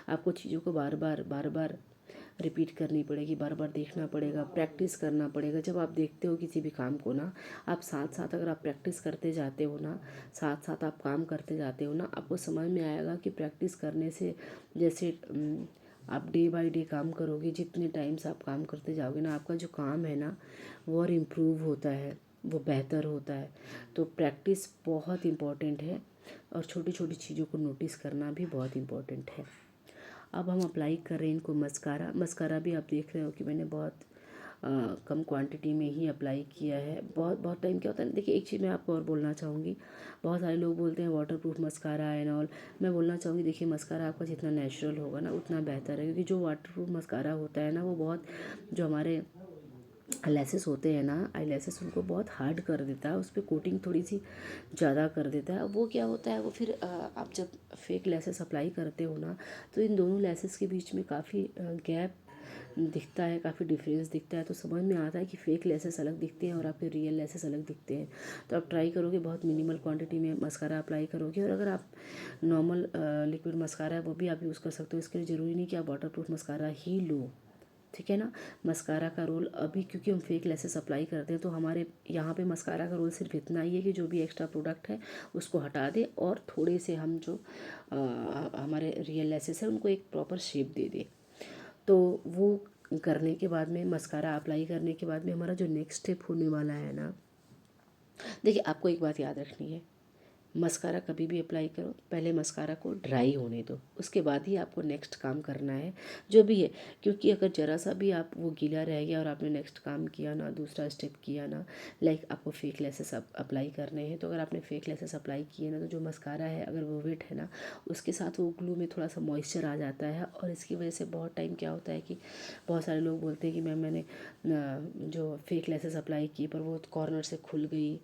आपको चीज़ों को बार बार रिपीट करनी पड़ेगी, बार बार देखना पड़ेगा, प्रैक्टिस करना पड़ेगा। जब आप देखते हो किसी भी काम को ना, आप साथ साथ अगर आप प्रैक्टिस करते जाते हो ना, साथ साथ आप काम करते जाते हो ना, आपको समझ में आएगा कि प्रैक्टिस करने से, जैसे आप डे बाय डे काम करोगे, जितने टाइम से आप काम करते जाओगे ना, आपका जो काम है ना वो और इम्प्रूव होता है, वो बेहतर होता है। तो प्रैक्टिस बहुत इम्पॉर्टेंट है, और छोटी छोटी चीज़ों को नोटिस करना भी बहुत इम्पॉर्टेंट है। अब हम अप्लाई कर रहे हैं इनको मस्कारा। मस्कारा भी आप देख रहे हो कि मैंने बहुत कम क्वांटिटी में ही अप्लाई किया है। बहुत बहुत टाइम क्या होता है ना, देखिए एक चीज़ मैं आपको और बोलना चाहूँगी। बहुत सारे लोग बोलते हैं water proof mascara and all. मैं बोलना चाहूँगी, देखिए मस्कारा आपका जितना नेचुरल होगा ना उतना बेहतर है, क्योंकि जो वाटर प्रूफ मस्कारा होता है ना, वो बहुत, जो हमारे लैसेस होते हैं ना, आई लैसेस, उनको बहुत हार्ड कर देता है, उस पर कोटिंग थोड़ी सी ज़्यादा कर देता है। वो क्या होता है, वो फिर आप जब फेक लैसेस अप्लाई करते हो ना, तो इन दोनों लैसेस के बीच में काफ़ी गैप दिखता है, काफ़ी डिफरेंस दिखता है। तो समझ में आता है कि फ़ेक लेसेस अलग दिखते हैं और आपके रियल लेसेस अलग दिखते हैं। तो आप ट्राई करोगे, बहुत मिनिमल क्वांटिटी में मस्कारा अप्लाई करोगे। और अगर आप नॉर्मल लिक्विड मस्कारा है वो भी आप यूज़ कर सकते हो। इसके लिए ज़रूरी नहीं कि आप वाटर प्रूफ मस्कारा ही लो, ठीक है ना। मस्कारा का रोल अभी, क्योंकि हम फेक लेसेस अप्लाई करते हैं, तो हमारे यहाँ पे मस्कारा का रोल सिर्फ इतना ही है कि जो भी एक्स्ट्रा प्रोडक्ट है उसको हटा दे, और थोड़े से हम जो हमारे रियल लेसेस है उनको एक प्रॉपर शेप दे दे। तो वो करने के बाद में, मस्कारा अप्लाई करने के बाद में, हमारा जो नेक्स्ट स्टेप होने वाला है ना, देखिए आपको एक बात याद रखनी है। मस्कारा कभी भी अप्लाई करो, पहले मस्कारा को ड्राई होने दो, उसके बाद ही आपको नेक्स्ट काम करना है जो भी है। क्योंकि अगर ज़रा सा भी आप वो गीला रह गया और आपने नेक्स्ट काम किया ना, दूसरा स्टेप किया ना, लाइक आपको फेक लेसेस अप्लाई करने हैं, तो अगर आपने फेक लेसेस अप्लाई किए ना, तो जो मस्कारा है अगर वो वेट है ना, उसके साथ वो ग्लू में थोड़ा सा मॉइस्चर आ जाता है, और इसकी वजह से बहुत टाइम क्या होता है कि बहुत सारे लोग बोलते हैं कि मैम मैंने जो फेक लेसेस अप्लाई की पर वो कॉर्नर से खुल गई,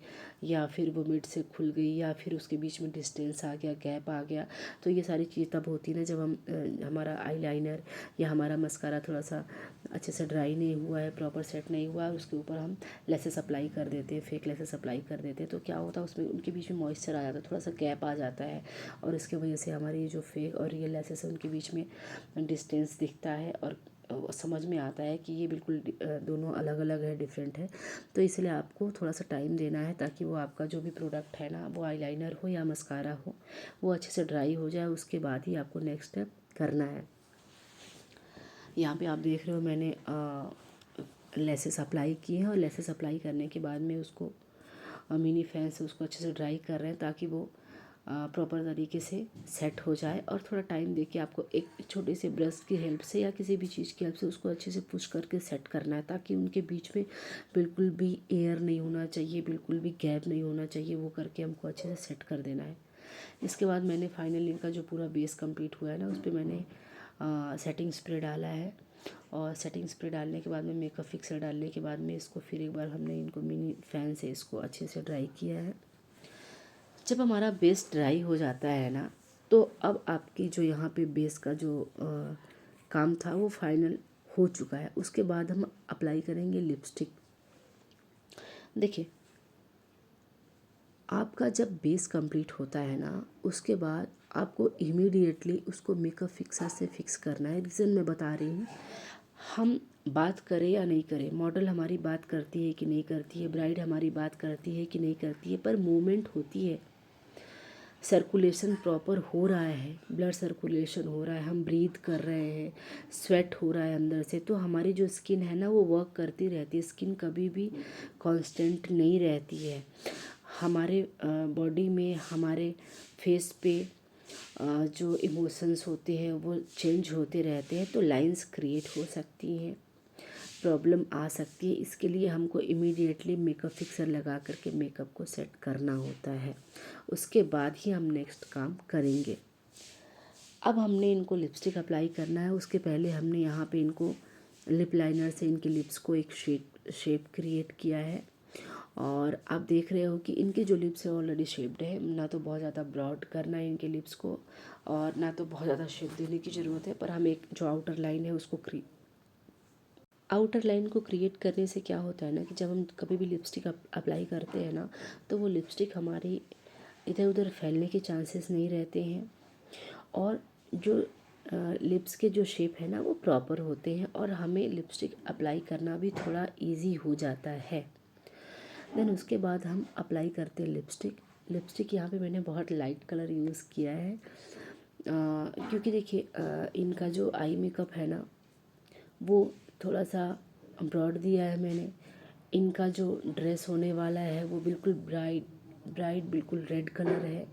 या फिर वो मिड से खुल गई, या फिर उसके बीच में डिस्टेंस आ गया, गैप आ गया, तो ये सारी चीज़ तब होती है ना जब हम हमारा आईलाइनर या हमारा मस्कारा थोड़ा सा अच्छे से ड्राई नहीं हुआ है, प्रॉपर सेट नहीं हुआ है, उसके ऊपर हम लेसेस अप्लाई कर देते हैं, फेक लेसेस अप्लाई कर देते हैं, तो क्या होता है उसमें उनके बीच में मॉइस्चर आ जाता है, थोड़ा सा गैप आ जाता है, और इसके वजह से हमारी जो फेक और रियल लेसेस है उनके बीच में डिस्टेंस दिखता है और समझ में आता है कि ये बिल्कुल दोनों अलग अलग है, डिफरेंट है। तो इसलिए आपको थोड़ा सा टाइम देना है ताकि वो आपका जो भी प्रोडक्ट है ना, वो आईलाइनर हो या मस्कारा हो, वो अच्छे से ड्राई हो जाए, उसके बाद ही आपको नेक्स्ट स्टेप करना है। यहाँ पे आप देख रहे हो मैंने लेसेस अप्लाई किए हैं, और लेसेस अप्लाई करने के बाद में उसको मिनी फैन से उसको अच्छे से ड्राई कर रहे हैं ताकि वो प्रॉपर तरीके से सेट हो जाए। और थोड़ा टाइम देके आपको एक छोटे से ब्रश की हेल्प से या किसी भी चीज़ की हेल्प से उसको अच्छे से पुश करके सेट करना है, ताकि उनके बीच में बिल्कुल भी एयर नहीं होना चाहिए, बिल्कुल भी गैप नहीं होना चाहिए, वो करके हमको अच्छे से सेट कर देना है। इसके बाद मैंने फाइनली इनका जो पूरा बेस कंप्लीट हुआ है ना, उस पर मैंने सेटिंग स्प्रे डाला है, और सेटिंग स्प्रे डालने के बाद में मेकअप फिक्सर डालने के बाद में इसको फिर एक बार हमने इनको मिनी फैन से इसको अच्छे से ड्राई किया है। जब हमारा बेस ड्राई हो जाता है ना, तो अब आपकी जो यहाँ पे बेस का जो काम था वो फाइनल हो चुका है। उसके बाद हम अप्लाई करेंगे लिपस्टिक। देखिए, आपका जब बेस कंप्लीट होता है ना, उसके बाद आपको इमीडिएटली उसको मेकअप फिक्सर से फिक्स करना है। रीज़न मैं बता रही हूँ, हम बात करें या नहीं करें, मॉडल हमारी बात करती है कि नहीं करती है, ब्राइड हमारी बात करती है कि नहीं करती है, पर मूवमेंट होती है, सर्कुलेशन प्रॉपर हो रहा है, ब्लड सर्कुलेशन हो रहा है, हम ब्रीथ कर रहे हैं, स्वेट हो रहा है अंदर से, तो हमारी जो स्किन है ना वो वर्क करती रहती है। स्किन कभी भी कांस्टेंट नहीं रहती है। हमारे बॉडी में, हमारे फेस पे जो इमोशंस होते हैं वो चेंज होते रहते हैं, तो लाइंस क्रिएट हो सकती हैं, प्रॉब्लम आ सकती है। इसके लिए हमको इमीडिएटली मेकअप फिक्सर लगा करके मेकअप को सेट करना होता है, उसके बाद ही हम नेक्स्ट काम करेंगे। अब हमने इनको लिपस्टिक अप्लाई करना है, उसके पहले हमने यहाँ पे इनको लिप लाइनर से इनके लिप्स को एक शेप क्रिएट किया है। और आप देख रहे हो कि इनके जो लिप्स है ऑलरेडी शेप्ड है, ना तो बहुत ज़्यादा ब्रॉड करना है इनके लिप्स को, और ना तो बहुत ज़्यादा शेप देने की ज़रूरत है, पर हम एक जो आउटर लाइन है उसको आउटर लाइन को क्रिएट करने से क्या होता है ना, कि जब हम कभी भी लिपस्टिक अप्लाई करते हैं ना, तो वो लिपस्टिक हमारी इधर उधर फैलने के चांसेस नहीं रहते हैं, और जो लिप्स के जो शेप है ना वो प्रॉपर होते हैं, और हमें लिपस्टिक अप्लाई करना भी थोड़ा इजी हो जाता है। देन उसके बाद हम अप्लाई करते हैं लिपस्टिक यहाँ पे मैंने बहुत लाइट कलर यूज़ किया है, क्योंकि देखिए इनका जो आई मेकअप है ना वो थोड़ा सा ब्रॉड दिया है मैंने। इनका जो ड्रेस होने वाला है वो बिल्कुल ब्राइट ब्राइट बिल्कुल रेड कलर है,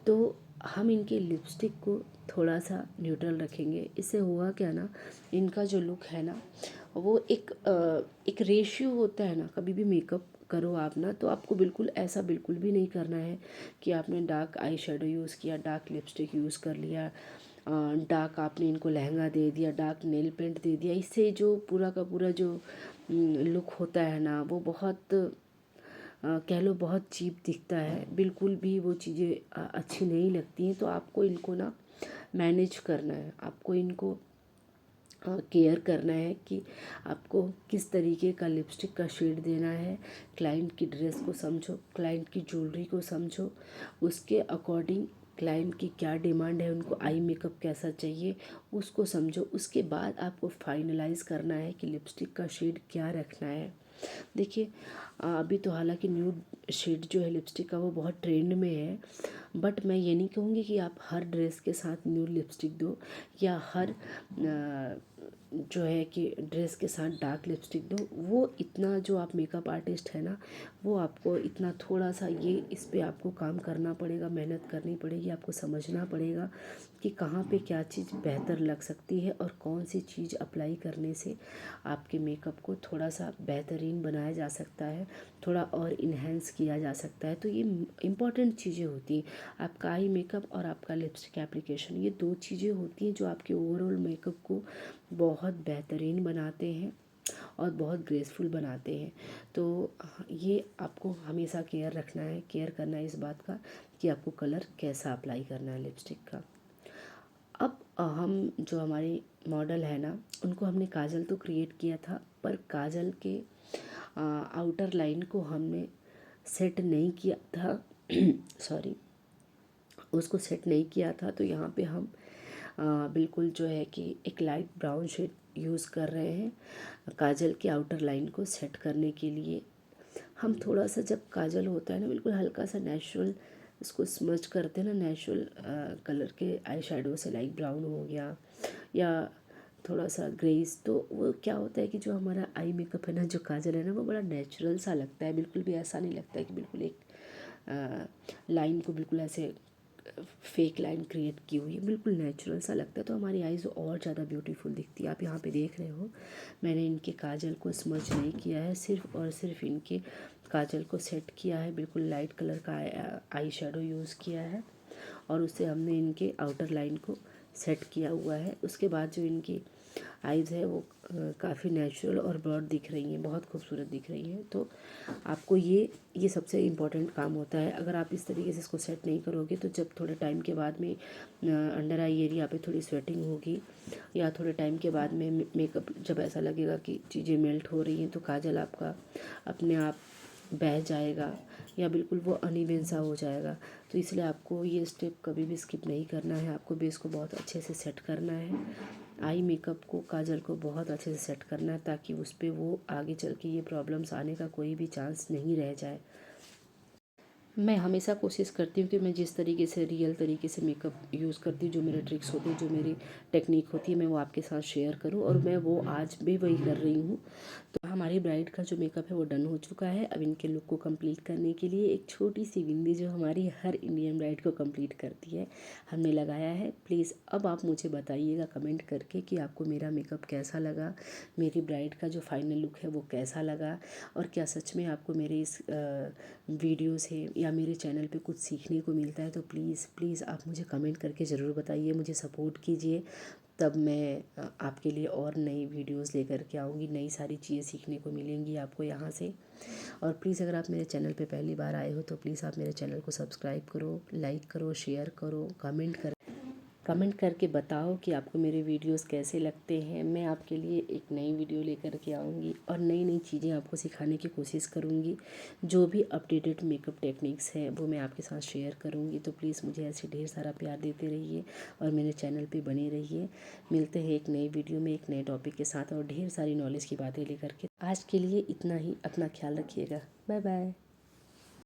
तो हम इनके लिपस्टिक को थोड़ा सा न्यूट्रल रखेंगे। इससे होगा क्या ना, इनका जो लुक है ना वो एक रेशियो होता है ना, कभी भी मेकअप करो आप ना, तो आपको बिल्कुल ऐसा बिल्कुल भी नहीं करना है कि आपने डार्क आई शेडो यूज़ किया, डार्क लिपस्टिक यूज़ कर लिया, डार्क आपने इनको लहंगा दे दिया, डार्क नेल पेंट दे दिया। इससे जो पूरा का पूरा जो लुक होता है ना वो बहुत कह लो बहुत चीप दिखता है, बिल्कुल भी वो चीज़ें अच्छी नहीं लगती हैं। तो आपको इनको ना मैनेज करना है, आपको इनको केयर करना है कि आपको किस तरीके का लिपस्टिक का शेड देना है। क्लाइंट की ड्रेस को समझो, क्लाइंट की ज्वेलरी को समझो, उसके अकॉर्डिंग क्लाइंट की क्या डिमांड है, उनको आई मेकअप कैसा चाहिए उसको समझो। उसके बाद आपको फाइनलाइज़ करना है कि लिपस्टिक का शेड क्या रखना है। देखिए अभी तो हालांकि न्यूड शेड जो है लिपस्टिक का वो बहुत ट्रेंड में है, बट मैं ये नहीं कहूँगी कि आप हर ड्रेस के साथ न्यूड लिपस्टिक दो, या हर जो है कि ड्रेस के साथ डार्क लिपस्टिक दो। वो इतना जो आप मेकअप आर्टिस्ट है ना, वो आपको इतना थोड़ा सा ये इस पे आपको काम करना पड़ेगा, मेहनत करनी पड़ेगी, आपको समझना पड़ेगा कि कहाँ पे क्या चीज़ बेहतर लग सकती है और कौन सी चीज़ अप्लाई करने से आपके मेकअप को थोड़ा सा बेहतरीन बनाया जा सकता है, थोड़ा और इन्हेंस किया जा सकता है। तो ये इम्पॉर्टेंट चीज़ें होती हैं, आपका आई मेकअप और आपका लिपस्टिक एप्लीकेशन, ये दो चीज़ें होती हैं जो आपके ओवरऑल मेकअप को बहुत बेहतरीन बनाते हैं और बहुत ग्रेसफुल बनाते हैं। तो ये आपको हमेशा केयर रखना है, केयर करना है इस बात का कि आपको कलर कैसा अप्लाई करना है लिपस्टिक का। अब हम जो हमारे मॉडल है ना, उनको हमने काजल तो क्रिएट किया था, पर काजल के आउटर लाइन को हमने सेट नहीं किया था सॉरी, उसको सेट नहीं किया था। तो यहाँ पे हम बिल्कुल जो है कि एक लाइट ब्राउन शेड यूज़ कर रहे हैं काजल की आउटर लाइन को सेट करने के लिए। हम थोड़ा सा, जब काजल होता है ना, बिल्कुल हल्का सा नेचुरल इसको स्मज करते हैं ना, नेचुरल कलर के आई शेडो से, लाइट ब्राउन हो गया या थोड़ा सा ग्रेस, तो वो क्या होता है कि जो हमारा आई मेकअप है ना, जो काजल है ना, वो बड़ा नेचुरल सा लगता है। बिल्कुल भी ऐसा नहीं लगता है कि बिल्कुल एक लाइन को बिल्कुल ऐसे फेक लाइन क्रिएट की हुई है, बिल्कुल नेचुरल सा लगता है। तो हमारी आईज़ और ज़्यादा ब्यूटीफुल दिखती है। आप यहाँ पे देख रहे हो, मैंने इनके काजल को स्मच नहीं किया है, सिर्फ और सिर्फ इनके काजल को सेट किया है। बिल्कुल लाइट कलर का आई शेडो यूज़ किया है और उससे हमने इनके आउटर लाइन को सेट किया हुआ है। उसके बाद जो इनकी आइज़ है वो काफ़ी नेचुरल और ब्रॉड दिख रही हैं, बहुत खूबसूरत दिख रही हैं। तो आपको ये सबसे इम्पॉर्टेंट काम होता है। अगर आप इस तरीके से इसको सेट नहीं करोगे तो जब थोड़े टाइम के बाद में अंडर आई एरिया पे थोड़ी स्वेटिंग होगी या थोड़े टाइम के बाद में मेकअप जब ऐसा लगेगा कि चीज़ें मेल्ट हो रही हैं, तो काजल आपका अपने आप बह जाएगा या बिल्कुल वो अनइवन सा हो जाएगा। तो इसलिए आपको ये स्टेप कभी भी स्किप नहीं करना है। आपको बेस को बहुत अच्छे से सेट करना है, आई मेकअप को, काजल को बहुत अच्छे से सेट करना है, ताकि उस पर वो आगे चल के ये प्रॉब्लम्स आने का कोई भी चांस नहीं रह जाए। मैं हमेशा कोशिश करती हूँ कि मैं जिस तरीके से रियल तरीके से मेकअप यूज़ करती हूँ, जो मेरे ट्रिक्स होते हैं, जो मेरी टेक्निक होती है, मैं वो आपके साथ शेयर करूँ, और मैं वो आज भी वही कर रही हूँ। तो हमारी ब्राइड का जो मेकअप है वो डन हो चुका है। अब इनके लुक को कंप्लीट करने के लिए एक छोटी सी बिंदी जो हमारी हर इंडियन ब्राइड को कंप्लीट करती है, हमने लगाया है। प्लीज़ अब आप मुझे बताइएगा कमेंट करके कि आपको मेरा मेकअप कैसा लगा, मेरी ब्राइड का जो फाइनल लुक है वो कैसा लगा, और क्या सच में आपको मेरे इस वीडियो से या मेरे चैनल पे कुछ सीखने को मिलता है। तो प्लीज़ प्लीज़ आप मुझे कमेंट करके ज़रूर बताइए, मुझे सपोर्ट कीजिए, तब मैं आपके लिए और नई वीडियोस लेकर के आऊँगी। नई सारी चीज़ें सीखने को मिलेंगी आपको यहाँ से। और प्लीज़ अगर आप मेरे चैनल पे पहली बार आए हो तो प्लीज़ आप मेरे चैनल को सब्सक्राइब करो, लाइक करो, शेयर करो, कमेंट करके बताओ कि आपको मेरे वीडियोस कैसे लगते हैं। मैं आपके लिए एक नई वीडियो लेकर के आऊँगी और नई नई चीज़ें आपको सिखाने की कोशिश करूँगी। जो भी अपडेटेड मेकअप टेक्निक्स हैं वो मैं आपके साथ शेयर करूँगी। तो प्लीज़ मुझे ऐसे ढेर सारा प्यार देते रहिए और मेरे चैनल पे बने रहिए। मिलते हैं एक नई वीडियो में एक नए टॉपिक के साथ और ढेर सारी नॉलेज की बातें लेकर के। आज के लिए इतना ही। अपना ख्याल रखिएगा। Bye bye.